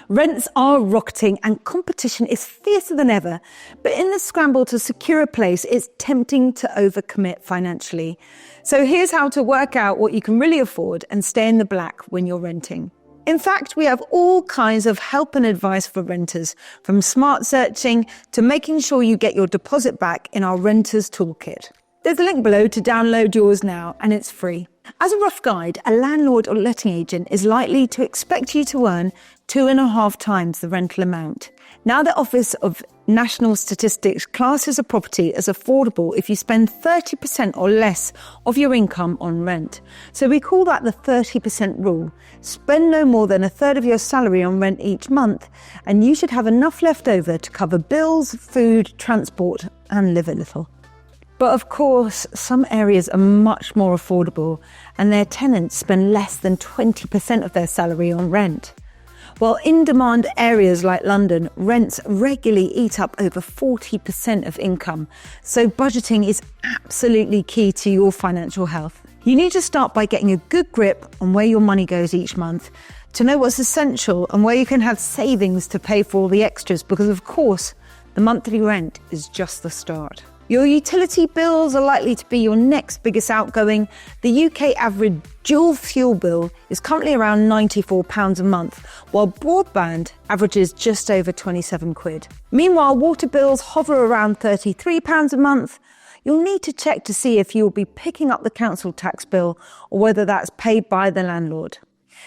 Rents are rocketing and competition is fiercer than ever, but in the scramble to secure a place, it's tempting to overcommit financially. So here's how to work out what you can really afford and stay in the black when you're renting. In fact, we have all kinds of help and advice for renters, from smart searching to making sure you get your deposit back in our Renters Toolkit. There's a link below to download yours now, and it's free. As a rough guide, a landlord or letting agent is likely to expect you to earn 2.5 times the rental amount. Now, the Office of National Statistics classes a property as affordable if you spend 30% or less of your income on rent. So we call that the 30% rule. Spend no more than a third of your salary on rent each month, and you should have enough left over to cover bills, food, transport, and live a little. But of course, some areas are much more affordable and their tenants spend less than 20% of their salary on rent. While in-demand areas like London, rents regularly eat up over 40% of income. So budgeting is absolutely key to your financial health. You need to start by getting a good grip on where your money goes each month, to know what's essential and where you can have savings to pay for all the extras, because of course, the monthly rent is just the start. Your utility bills are likely to be your next biggest outgoing. The UK average dual fuel bill is currently around £94 a month, while broadband averages just over 27 quid. Meanwhile, water bills hover around £33 a month. You'll need to check to see if you'll be picking up the council tax bill or whether that's paid by the landlord.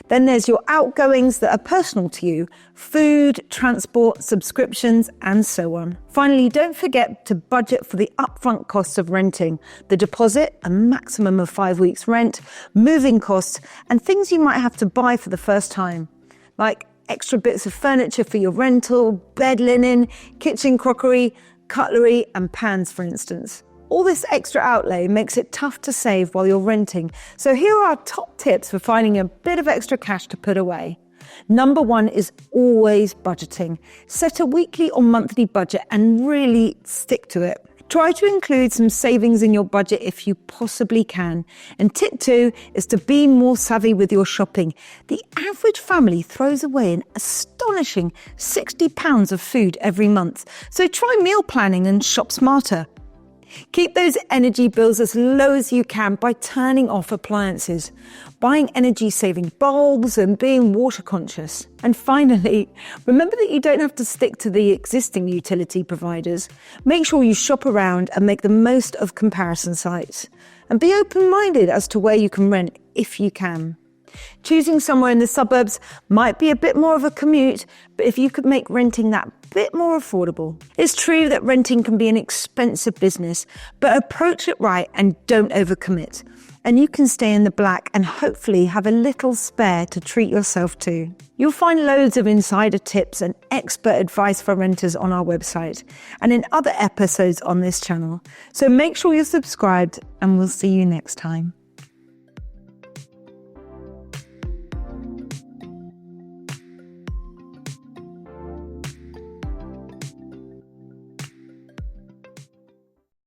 Then there's your outgoings that are personal to you: food, transport, subscriptions, and so on. Finally, don't forget to budget for the upfront costs of renting: the deposit, a maximum of 5 weeks rent, moving costs, and things you might have to buy for the first time, like extra bits of furniture for your rental, bed linen, kitchen crockery, cutlery, and pans, for instance. All this extra outlay makes it tough to save while you're renting. So here are our top tips for finding a bit of extra cash to put away. Number 1 is always budgeting. Set a weekly or monthly budget and really stick to it. Try to include some savings in your budget if you possibly can. And tip 2 is to be more savvy with your shopping. The average family throws away an astonishing £60 of food every month. So try meal planning and shop smarter. Keep those energy bills as low as you can by turning off appliances, buying energy-saving bulbs, and being water conscious. And finally, remember that you don't have to stick to the existing utility providers. Make sure you shop around and make the most of comparison sites. And be open-minded as to where you can rent if you can. Choosing somewhere in the suburbs might be a bit more of a commute, but if you could make renting that bit more affordable. It's true that renting can be an expensive business, but approach it right and don't overcommit. And you can stay in the black and hopefully have a little spare to treat yourself to. You'll find loads of insider tips and expert advice for renters on our website and in other episodes on this channel. So make sure you're subscribed, and we'll see you next time.